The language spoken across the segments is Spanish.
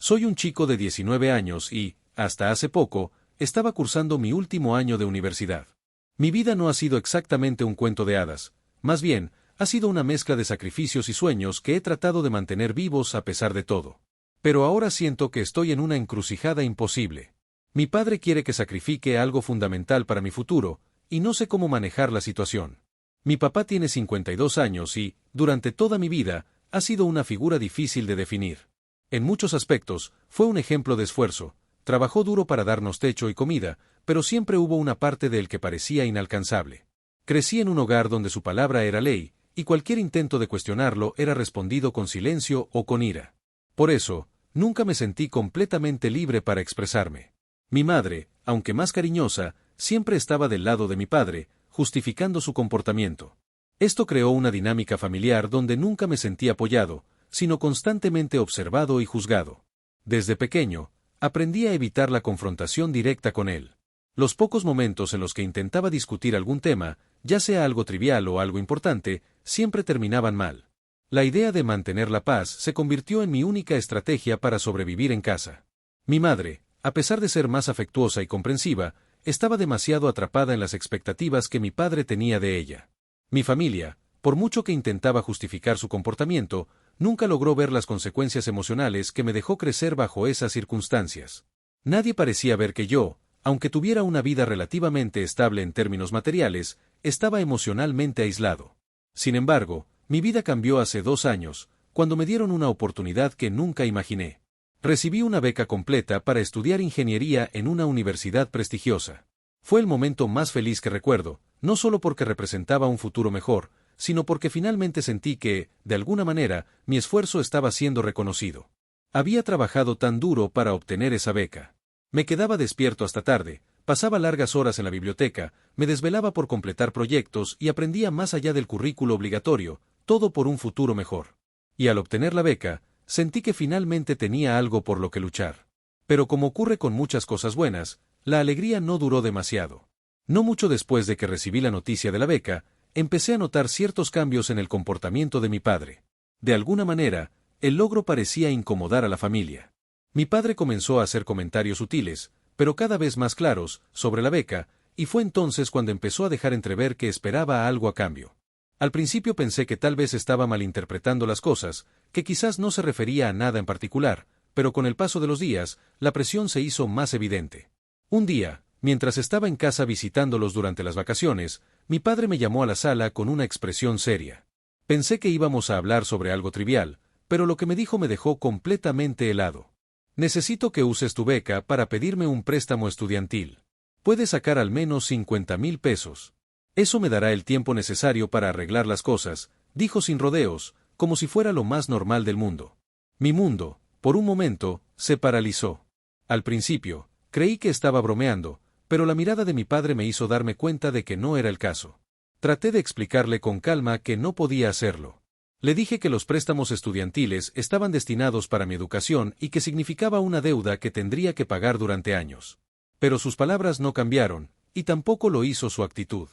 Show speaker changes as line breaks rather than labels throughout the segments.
Soy un chico de 19 años y, hasta hace poco, estaba cursando mi último año de universidad. Mi vida no ha sido exactamente un cuento de hadas, más bien, ha sido una mezcla de sacrificios y sueños que he tratado de mantener vivos a pesar de todo. Pero ahora siento que estoy en una encrucijada imposible. Mi padre quiere que sacrifique algo fundamental para mi futuro, y no sé cómo manejar la situación. Mi papá tiene 52 años y, durante toda mi vida, ha sido una figura difícil de definir. En muchos aspectos, fue un ejemplo de esfuerzo, trabajó duro para darnos techo y comida, pero siempre hubo una parte de él que parecía inalcanzable. Crecí en un hogar donde su palabra era ley, y cualquier intento de cuestionarlo era respondido con silencio o con ira. Por eso, nunca me sentí completamente libre para expresarme. Mi madre, aunque más cariñosa, siempre estaba del lado de mi padre, justificando su comportamiento. Esto creó una dinámica familiar donde nunca me sentí apoyado, sino constantemente observado y juzgado. Desde pequeño, aprendí a evitar la confrontación directa con él. Los pocos momentos en los que intentaba discutir algún tema, ya sea algo trivial o algo importante, siempre terminaban mal. La idea de mantener la paz se convirtió en mi única estrategia para sobrevivir en casa. Mi madre, a pesar de ser más afectuosa y comprensiva, estaba demasiado atrapada en las expectativas que mi padre tenía de ella. Mi familia, por mucho que intentaba justificar su comportamiento, nunca logró ver las consecuencias emocionales que me dejó crecer bajo esas circunstancias. Nadie parecía ver que yo, aunque tuviera una vida relativamente estable en términos materiales, estaba emocionalmente aislado. Sin embargo, mi vida cambió hace 2 años, cuando me dieron una oportunidad que nunca imaginé. Recibí una beca completa para estudiar ingeniería en una universidad prestigiosa. Fue el momento más feliz que recuerdo, no solo porque representaba un futuro mejor, sino porque finalmente sentí que, de alguna manera, mi esfuerzo estaba siendo reconocido. Había trabajado tan duro para obtener esa beca. Me quedaba despierto hasta tarde, pasaba largas horas en la biblioteca, me desvelaba por completar proyectos y aprendía más allá del currículo obligatorio, todo por un futuro mejor. Y al obtener la beca, sentí que finalmente tenía algo por lo que luchar. Pero como ocurre con muchas cosas buenas, la alegría no duró demasiado. No mucho después de que recibí la noticia de la beca, empecé a notar ciertos cambios en el comportamiento de mi padre. De alguna manera, el logro parecía incomodar a la familia. Mi padre comenzó a hacer comentarios sutiles, pero cada vez más claros, sobre la beca, y fue entonces cuando empezó a dejar entrever que esperaba algo a cambio. Al principio pensé que tal vez estaba malinterpretando las cosas, que quizás no se refería a nada en particular, pero con el paso de los días, la presión se hizo más evidente. Un día, mientras estaba en casa visitándolos durante las vacaciones, mi padre me llamó a la sala con una expresión seria. Pensé que íbamos a hablar sobre algo trivial, pero lo que me dijo me dejó completamente helado. Necesito que uses tu beca para pedirme un préstamo estudiantil. Puedes sacar al menos 50,000 pesos. Eso me dará el tiempo necesario para arreglar las cosas, dijo sin rodeos, como si fuera lo más normal del mundo. Mi mundo, por un momento, se paralizó. Al principio, creí que estaba bromeando, pero la mirada de mi padre me hizo darme cuenta de que no era el caso. Traté de explicarle con calma que no podía hacerlo. Le dije que los préstamos estudiantiles estaban destinados para mi educación y que significaba una deuda que tendría que pagar durante años. Pero sus palabras no cambiaron, y tampoco lo hizo su actitud.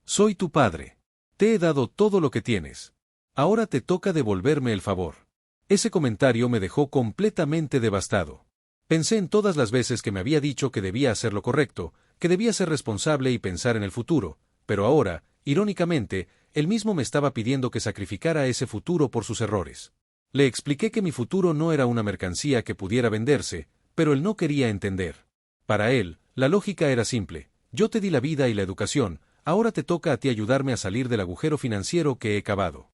Soy tu padre. Te he dado todo lo que tienes. Ahora te toca devolverme el favor. Ese comentario me dejó completamente devastado. Pensé en todas las veces que me había dicho que debía hacer lo correcto, que debía ser responsable y pensar en el futuro, pero ahora, irónicamente, él mismo me estaba pidiendo que sacrificara ese futuro por sus errores. Le expliqué que mi futuro no era una mercancía que pudiera venderse, pero él no quería entender. Para él, la lógica era simple: yo te di la vida y la educación, ahora te toca a ti ayudarme a salir del agujero financiero que he cavado.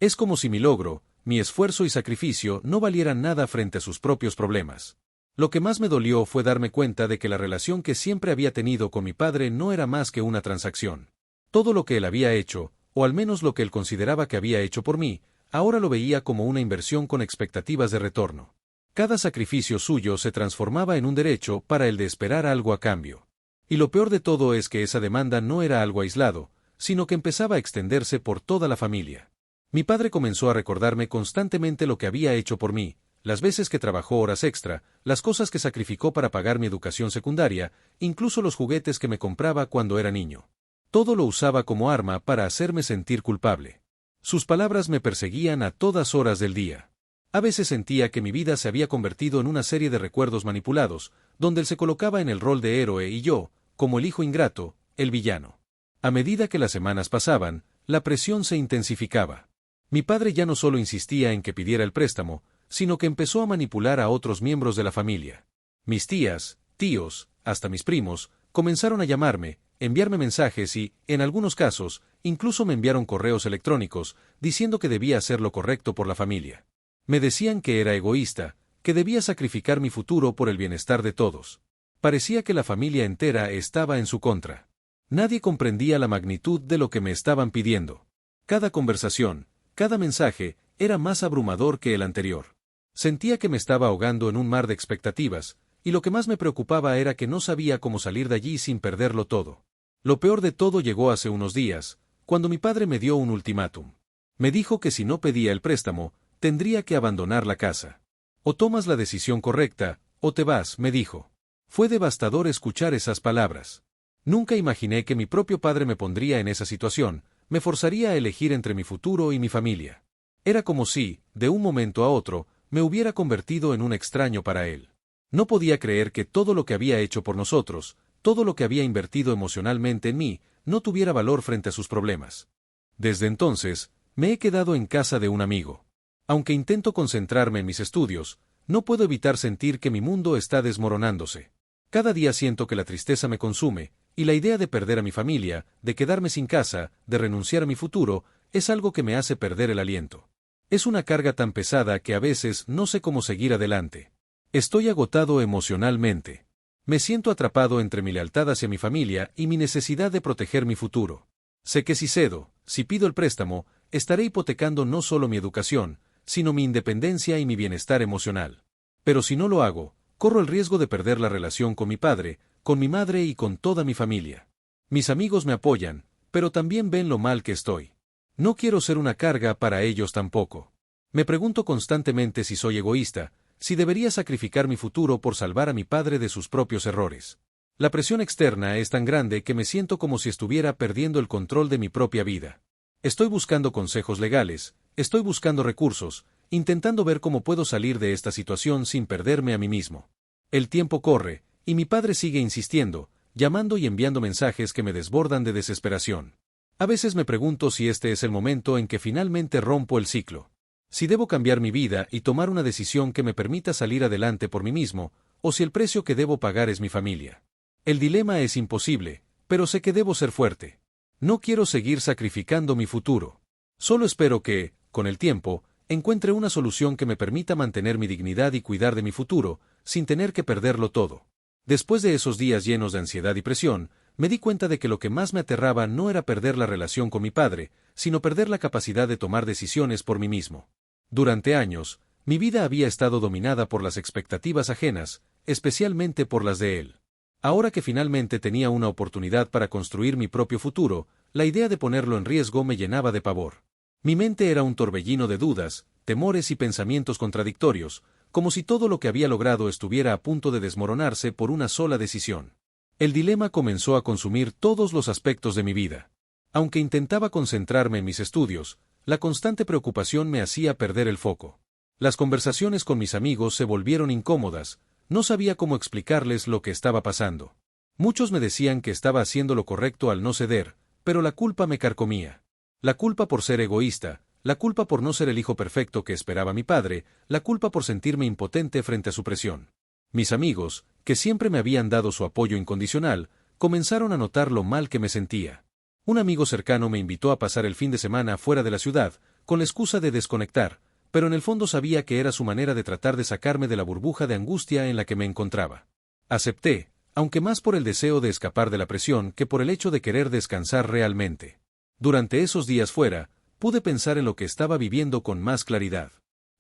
Es como si mi logro, mi esfuerzo y sacrificio no valieran nada frente a sus propios problemas. Lo que más me dolió fue darme cuenta de que la relación que siempre había tenido con mi padre no era más que una transacción. Todo lo que él había hecho, o al menos lo que él consideraba que había hecho por mí, ahora lo veía como una inversión con expectativas de retorno. Cada sacrificio suyo se transformaba en un derecho para el de esperar algo a cambio. Y lo peor de todo es que esa demanda no era algo aislado, sino que empezaba a extenderse por toda la familia. Mi padre comenzó a recordarme constantemente lo que había hecho por mí, las veces que trabajó horas extra, las cosas que sacrificó para pagar mi educación secundaria, incluso los juguetes que me compraba cuando era niño. Todo lo usaba como arma para hacerme sentir culpable. Sus palabras me perseguían a todas horas del día. A veces sentía que mi vida se había convertido en una serie de recuerdos manipulados, donde él se colocaba en el rol de héroe y yo, como el hijo ingrato, el villano. A medida que las semanas pasaban, la presión se intensificaba. Mi padre ya no solo insistía en que pidiera el préstamo, sino que empezó a manipular a otros miembros de la familia. Mis tías, tíos, hasta mis primos, comenzaron a llamarme, enviarme mensajes y, en algunos casos, incluso me enviaron correos electrónicos, diciendo que debía hacer lo correcto por la familia. Me decían que era egoísta, que debía sacrificar mi futuro por el bienestar de todos. Parecía que la familia entera estaba en su contra. Nadie comprendía la magnitud de lo que me estaban pidiendo. Cada conversación, cada mensaje, era más abrumador que el anterior. Sentía que me estaba ahogando en un mar de expectativas, y lo que más me preocupaba era que no sabía cómo salir de allí sin perderlo todo. Lo peor de todo llegó hace unos días, cuando mi padre me dio un ultimátum. Me dijo que si no pedía el préstamo, tendría que abandonar la casa. O tomas la decisión correcta, o te vas, me dijo. Fue devastador escuchar esas palabras. Nunca imaginé que mi propio padre me pondría en esa situación, me forzaría a elegir entre mi futuro y mi familia. Era como si, de un momento a otro, me hubiera convertido en un extraño para él. No podía creer que todo lo que había hecho por nosotros, todo lo que había invertido emocionalmente en mí, no tuviera valor frente a sus problemas. Desde entonces, me he quedado en casa de un amigo. Aunque intento concentrarme en mis estudios, no puedo evitar sentir que mi mundo está desmoronándose. Cada día siento que la tristeza me consume, y la idea de perder a mi familia, de quedarme sin casa, de renunciar a mi futuro, es algo que me hace perder el aliento. Es una carga tan pesada que a veces no sé cómo seguir adelante. Estoy agotado emocionalmente. Me siento atrapado entre mi lealtad hacia mi familia y mi necesidad de proteger mi futuro. Sé que si cedo, si pido el préstamo, estaré hipotecando no solo mi educación, sino mi independencia y mi bienestar emocional. Pero si no lo hago, corro el riesgo de perder la relación con mi padre, con mi madre y con toda mi familia. Mis amigos me apoyan, pero también ven lo mal que estoy. No quiero ser una carga para ellos tampoco. Me pregunto constantemente si soy egoísta, si debería sacrificar mi futuro por salvar a mi padre de sus propios errores. La presión externa es tan grande que me siento como si estuviera perdiendo el control de mi propia vida. Estoy buscando consejos legales, estoy buscando recursos, intentando ver cómo puedo salir de esta situación sin perderme a mí mismo. El tiempo corre, y mi padre sigue insistiendo, llamando y enviando mensajes que me desbordan de desesperación. A veces me pregunto si este es el momento en que finalmente rompo el ciclo. Si debo cambiar mi vida y tomar una decisión que me permita salir adelante por mí mismo, o si el precio que debo pagar es mi familia. El dilema es imposible, pero sé que debo ser fuerte. No quiero seguir sacrificando mi futuro. Solo espero que, con el tiempo, encuentre una solución que me permita mantener mi dignidad y cuidar de mi futuro, sin tener que perderlo todo. Después de esos días llenos de ansiedad y presión, me di cuenta de que lo que más me aterraba no era perder la relación con mi padre, sino perder la capacidad de tomar decisiones por mí mismo. Durante años, mi vida había estado dominada por las expectativas ajenas, especialmente por las de él. Ahora que finalmente tenía una oportunidad para construir mi propio futuro, la idea de ponerlo en riesgo me llenaba de pavor. Mi mente era un torbellino de dudas, temores y pensamientos contradictorios, como si todo lo que había logrado estuviera a punto de desmoronarse por una sola decisión. El dilema comenzó a consumir todos los aspectos de mi vida. Aunque intentaba concentrarme en mis estudios, la constante preocupación me hacía perder el foco. Las conversaciones con mis amigos se volvieron incómodas, no sabía cómo explicarles lo que estaba pasando. Muchos me decían que estaba haciendo lo correcto al no ceder, pero la culpa me carcomía. La culpa por ser egoísta, la culpa por no ser el hijo perfecto que esperaba mi padre, la culpa por sentirme impotente frente a su presión. Mis amigos, que siempre me habían dado su apoyo incondicional, comenzaron a notar lo mal que me sentía. Un amigo cercano me invitó a pasar el fin de semana fuera de la ciudad, con la excusa de desconectar, pero en el fondo sabía que era su manera de tratar de sacarme de la burbuja de angustia en la que me encontraba. Acepté, aunque más por el deseo de escapar de la presión que por el hecho de querer descansar realmente. Durante esos días fuera, pude pensar en lo que estaba viviendo con más claridad.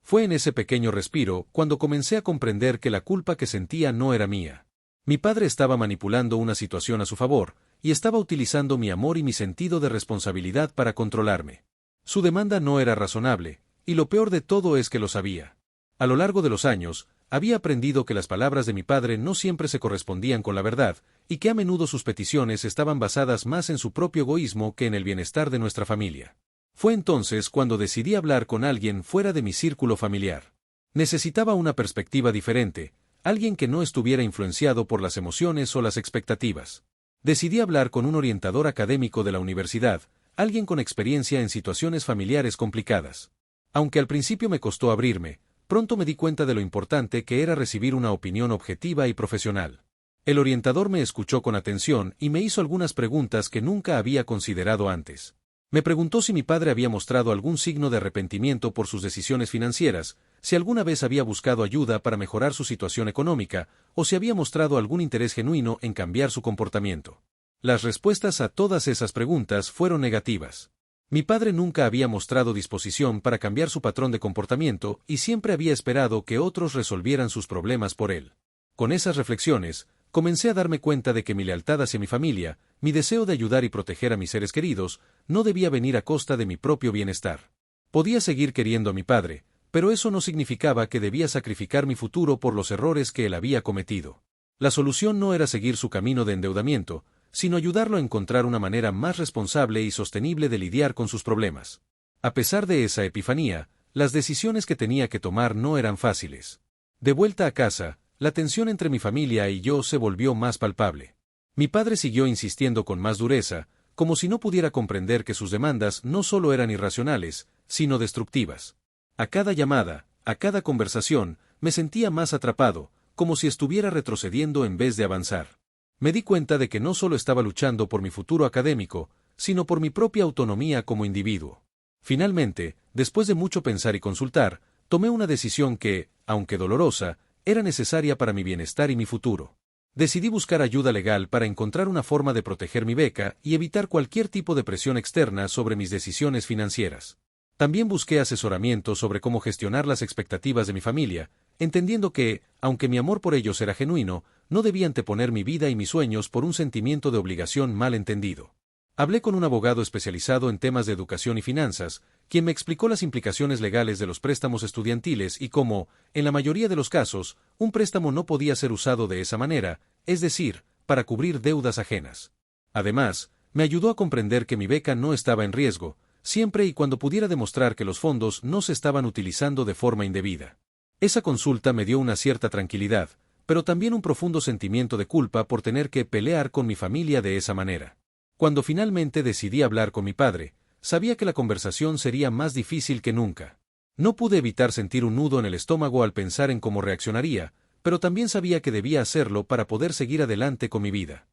Fue en ese pequeño respiro cuando comencé a comprender que la culpa que sentía no era mía. Mi padre estaba manipulando una situación a su favor, y estaba utilizando mi amor y mi sentido de responsabilidad para controlarme. Su demanda no era razonable, y lo peor de todo es que lo sabía. A lo largo de los años, había aprendido que las palabras de mi padre no siempre se correspondían con la verdad, y que a menudo sus peticiones estaban basadas más en su propio egoísmo que en el bienestar de nuestra familia. Fue entonces cuando decidí hablar con alguien fuera de mi círculo familiar. Necesitaba una perspectiva diferente, alguien que no estuviera influenciado por las emociones o las expectativas. Decidí hablar con un orientador académico de la universidad, alguien con experiencia en situaciones familiares complicadas. Aunque al principio me costó abrirme, pronto me di cuenta de lo importante que era recibir una opinión objetiva y profesional. El orientador me escuchó con atención y me hizo algunas preguntas que nunca había considerado antes. Me preguntó si mi padre había mostrado algún signo de arrepentimiento por sus decisiones financieras, si alguna vez había buscado ayuda para mejorar su situación económica, o si había mostrado algún interés genuino en cambiar su comportamiento. Las respuestas a todas esas preguntas fueron negativas. Mi padre nunca había mostrado disposición para cambiar su patrón de comportamiento y siempre había esperado que otros resolvieran sus problemas por él. Con esas reflexiones, comencé a darme cuenta de que mi lealtad hacia mi familia, mi deseo de ayudar y proteger a mis seres queridos, no debía venir a costa de mi propio bienestar. Podía seguir queriendo a mi padre, pero eso no significaba que debía sacrificar mi futuro por los errores que él había cometido. La solución no era seguir su camino de endeudamiento, sino ayudarlo a encontrar una manera más responsable y sostenible de lidiar con sus problemas. A pesar de esa epifanía, las decisiones que tenía que tomar no eran fáciles. De vuelta a casa, la tensión entre mi familia y yo se volvió más palpable. Mi padre siguió insistiendo con más dureza, como si no pudiera comprender que sus demandas no solo eran irracionales, sino destructivas. A cada llamada, a cada conversación, me sentía más atrapado, como si estuviera retrocediendo en vez de avanzar. Me di cuenta de que no solo estaba luchando por mi futuro académico, sino por mi propia autonomía como individuo. Finalmente, después de mucho pensar y consultar, tomé una decisión que, aunque dolorosa, era necesaria para mi bienestar y mi futuro. Decidí buscar ayuda legal para encontrar una forma de proteger mi beca y evitar cualquier tipo de presión externa sobre mis decisiones financieras. También busqué asesoramiento sobre cómo gestionar las expectativas de mi familia, entendiendo que, aunque mi amor por ellos era genuino, no debía anteponer mi vida y mis sueños por un sentimiento de obligación mal entendido. Hablé con un abogado especializado en temas de educación y finanzas, quien me explicó las implicaciones legales de los préstamos estudiantiles y cómo, en la mayoría de los casos, un préstamo no podía ser usado de esa manera, es decir, para cubrir deudas ajenas. Además, me ayudó a comprender que mi beca no estaba en riesgo, siempre y cuando pudiera demostrar que los fondos no se estaban utilizando de forma indebida. Esa consulta me dio una cierta tranquilidad, pero también un profundo sentimiento de culpa por tener que pelear con mi familia de esa manera. Cuando finalmente decidí hablar con mi padre, sabía que la conversación sería más difícil que nunca. No pude evitar sentir un nudo en el estómago al pensar en cómo reaccionaría, pero también sabía que debía hacerlo para poder seguir adelante con mi vida.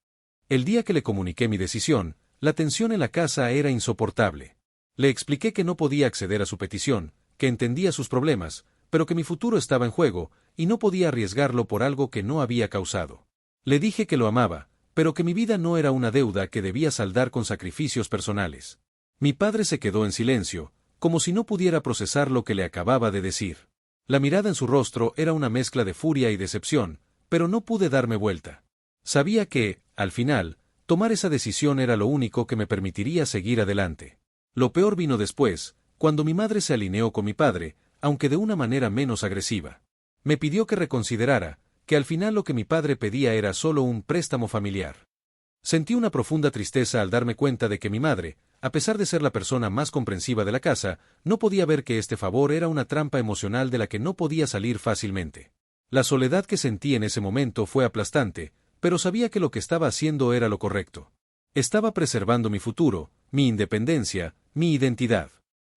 El día que le comuniqué mi decisión, la tensión en la casa era insoportable. Le expliqué que no podía acceder a su petición, que entendía sus problemas, pero que mi futuro estaba en juego, y no podía arriesgarlo por algo que no había causado. Le dije que lo amaba, pero que mi vida no era una deuda que debía saldar con sacrificios personales. Mi padre se quedó en silencio, como si no pudiera procesar lo que le acababa de decir. La mirada en su rostro era una mezcla de furia y decepción, pero no pude darme vuelta. Sabía que, al final, tomar esa decisión era lo único que me permitiría seguir adelante. Lo peor vino después, cuando mi madre se alineó con mi padre, aunque de una manera menos agresiva. Me pidió que reconsiderara, que al final lo que mi padre pedía era solo un préstamo familiar. Sentí una profunda tristeza al darme cuenta de que mi madre, a pesar de ser la persona más comprensiva de la casa, no podía ver que este favor era una trampa emocional de la que no podía salir fácilmente. La soledad que sentí en ese momento fue aplastante, pero sabía que lo que estaba haciendo era lo correcto. Estaba preservando mi futuro, mi independencia, mi identidad.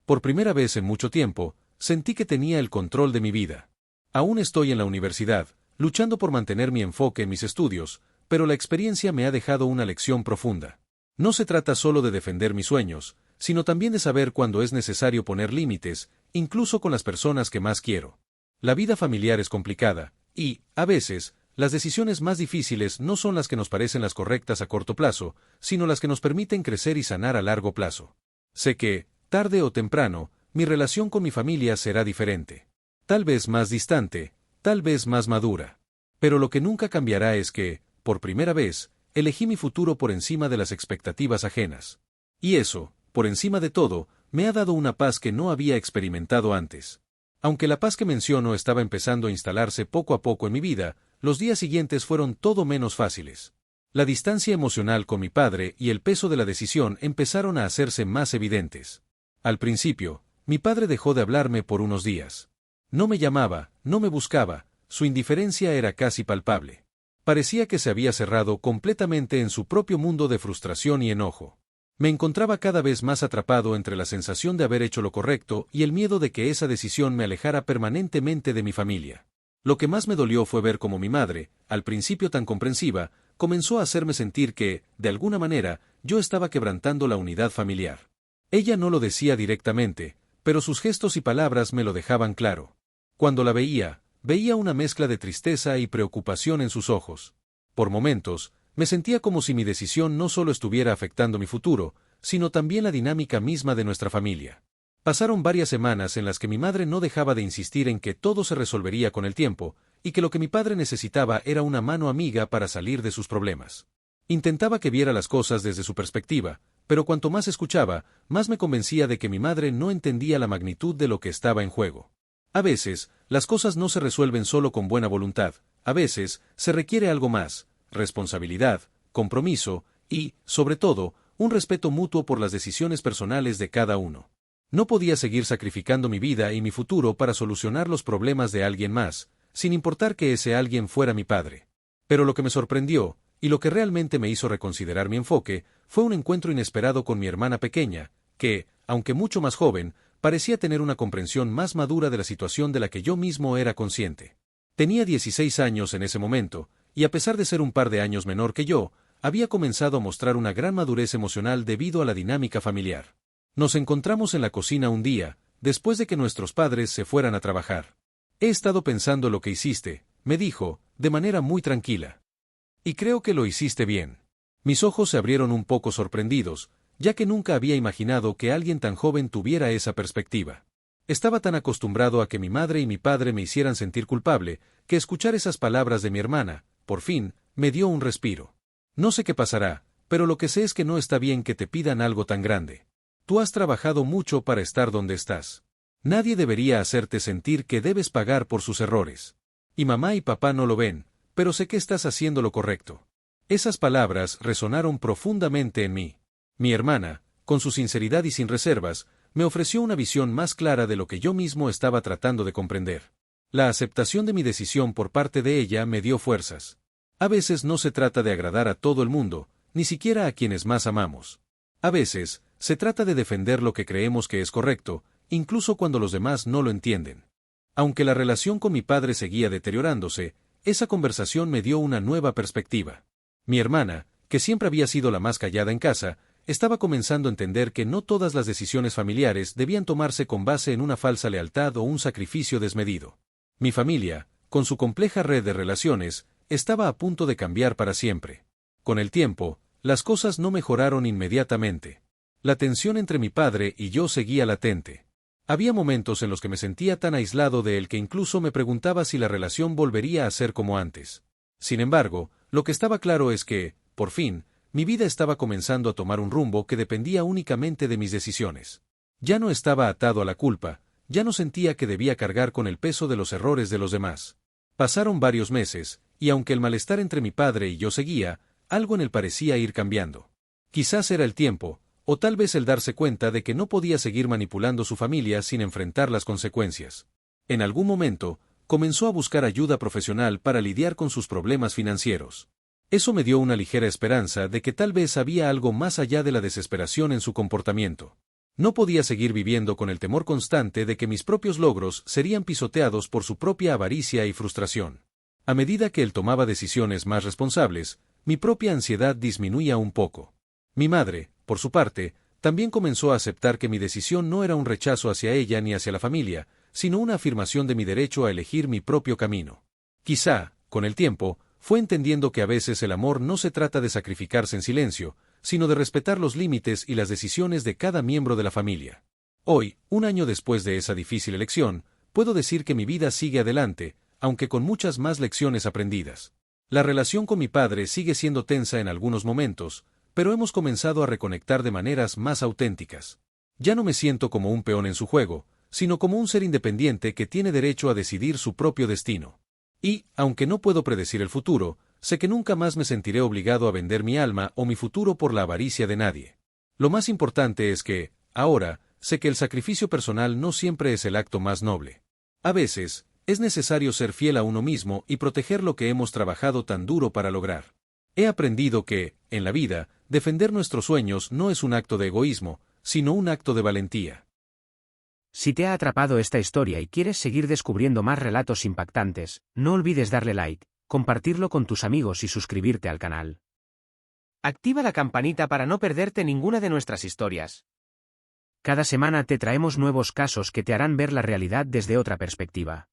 Por primera vez en mucho tiempo, sentí que tenía el control de mi vida. Aún estoy en la universidad, luchando por mantener mi enfoque en mis estudios, pero la experiencia me ha dejado una lección profunda. No se trata solo de defender mis sueños, sino también de saber cuándo es necesario poner límites, incluso con las personas que más quiero. La vida familiar es complicada, y, a veces, las decisiones más difíciles no son las que nos parecen las correctas a corto plazo, sino las que nos permiten crecer y sanar a largo plazo. Sé que, tarde o temprano, mi relación con mi familia será diferente. Tal vez más distante, tal vez más madura. Pero lo que nunca cambiará es que, por primera vez, elegí mi futuro por encima de las expectativas ajenas. Y eso, por encima de todo, me ha dado una paz que no había experimentado antes. Aunque la paz que menciono estaba empezando a instalarse poco a poco en mi vida, los días siguientes fueron todo menos fáciles. La distancia emocional con mi padre y el peso de la decisión empezaron a hacerse más evidentes. Al principio, mi padre dejó de hablarme por unos días. No me llamaba, no me buscaba, su indiferencia era casi palpable. Parecía que se había cerrado completamente en su propio mundo de frustración y enojo. Me encontraba cada vez más atrapado entre la sensación de haber hecho lo correcto y el miedo de que esa decisión me alejara permanentemente de mi familia. Lo que más me dolió fue ver cómo mi madre, al principio tan comprensiva, comenzó a hacerme sentir que, de alguna manera, yo estaba quebrantando la unidad familiar. Ella no lo decía directamente, pero sus gestos y palabras me lo dejaban claro. Cuando la veía una mezcla de tristeza y preocupación en sus ojos. Por momentos, me sentía como si mi decisión no solo estuviera afectando mi futuro, sino también la dinámica misma de nuestra familia. Pasaron varias semanas en las que mi madre no dejaba de insistir en que todo se resolvería con el tiempo, y que lo que mi padre necesitaba era una mano amiga para salir de sus problemas. Intentaba que viera las cosas desde su perspectiva, pero cuanto más escuchaba, más me convencía de que mi madre no entendía la magnitud de lo que estaba en juego. A veces, las cosas no se resuelven solo con buena voluntad, a veces, se requiere algo más: responsabilidad, compromiso y, sobre todo, un respeto mutuo por las decisiones personales de cada uno. No podía seguir sacrificando mi vida y mi futuro para solucionar los problemas de alguien más, sin importar que ese alguien fuera mi padre. Pero lo que me sorprendió, y lo que realmente me hizo reconsiderar mi enfoque, fue un encuentro inesperado con mi hermana pequeña, que, aunque mucho más joven, parecía tener una comprensión más madura de la situación de la que yo mismo era consciente. Tenía 16 años en ese momento, y a pesar de ser un par de años menor que yo, había comenzado a mostrar una gran madurez emocional debido a la dinámica familiar. Nos encontramos en la cocina un día, después de que nuestros padres se fueran a trabajar. He estado pensando lo que hiciste, me dijo, de manera muy tranquila. Y creo que lo hiciste bien. Mis ojos se abrieron un poco sorprendidos, ya que nunca había imaginado que alguien tan joven tuviera esa perspectiva. Estaba tan acostumbrado a que mi madre y mi padre me hicieran sentir culpable, que escuchar esas palabras de mi hermana, por fin, me dio un respiro. No sé qué pasará, pero lo que sé es que no está bien que te pidan algo tan grande. Tú has trabajado mucho para estar donde estás. Nadie debería hacerte sentir que debes pagar por sus errores. Y mamá y papá no lo ven, pero sé que estás haciendo lo correcto. Esas palabras resonaron profundamente en mí. Mi hermana, con su sinceridad y sin reservas, me ofreció una visión más clara de lo que yo mismo estaba tratando de comprender. La aceptación de mi decisión por parte de ella me dio fuerzas. A veces no se trata de agradar a todo el mundo, ni siquiera a quienes más amamos. A veces, se trata de defender lo que creemos que es correcto, incluso cuando los demás no lo entienden. Aunque la relación con mi padre seguía deteriorándose, esa conversación me dio una nueva perspectiva. Mi hermana, que siempre había sido la más callada en casa, estaba comenzando a entender que no todas las decisiones familiares debían tomarse con base en una falsa lealtad o un sacrificio desmedido. Mi familia, con su compleja red de relaciones, estaba a punto de cambiar para siempre. Con el tiempo, las cosas no mejoraron inmediatamente. La tensión entre mi padre y yo seguía latente. Había momentos en los que me sentía tan aislado de él que incluso me preguntaba si la relación volvería a ser como antes. Sin embargo, lo que estaba claro es que, por fin, mi vida estaba comenzando a tomar un rumbo que dependía únicamente de mis decisiones. Ya no estaba atado a la culpa, ya no sentía que debía cargar con el peso de los errores de los demás. Pasaron varios meses, y aunque el malestar entre mi padre y yo seguía, algo en él parecía ir cambiando. Quizás era el tiempo, o tal vez el darse cuenta de que no podía seguir manipulando su familia sin enfrentar las consecuencias. En algún momento, comenzó a buscar ayuda profesional para lidiar con sus problemas financieros. Eso me dio una ligera esperanza de que tal vez había algo más allá de la desesperación en su comportamiento. No podía seguir viviendo con el temor constante de que mis propios logros serían pisoteados por su propia avaricia y frustración. A medida que él tomaba decisiones más responsables, mi propia ansiedad disminuía un poco. Mi madre, por su parte, también comenzó a aceptar que mi decisión no era un rechazo hacia ella ni hacia la familia, sino una afirmación de mi derecho a elegir mi propio camino. Quizá, con el tiempo, fue entendiendo que a veces el amor no se trata de sacrificarse en silencio, sino de respetar los límites y las decisiones de cada miembro de la familia. Hoy, un año después de esa difícil elección, puedo decir que mi vida sigue adelante, aunque con muchas más lecciones aprendidas. La relación con mi padre sigue siendo tensa en algunos momentos, pero hemos comenzado a reconectar de maneras más auténticas. Ya no me siento como un peón en su juego, sino como un ser independiente que tiene derecho a decidir su propio destino. Y, aunque no puedo predecir el futuro, sé que nunca más me sentiré obligado a vender mi alma o mi futuro por la avaricia de nadie. Lo más importante es que, ahora, sé que el sacrificio personal no siempre es el acto más noble. A veces, es necesario ser fiel a uno mismo y proteger lo que hemos trabajado tan duro para lograr. He aprendido que, en la vida, defender nuestros sueños no es un acto de egoísmo, sino un acto de valentía.
Si te ha atrapado esta historia y quieres seguir descubriendo más relatos impactantes, no olvides darle like, compartirlo con tus amigos y suscribirte al canal. Activa la campanita para no perderte ninguna de nuestras historias. Cada semana te traemos nuevos casos que te harán ver la realidad desde otra perspectiva.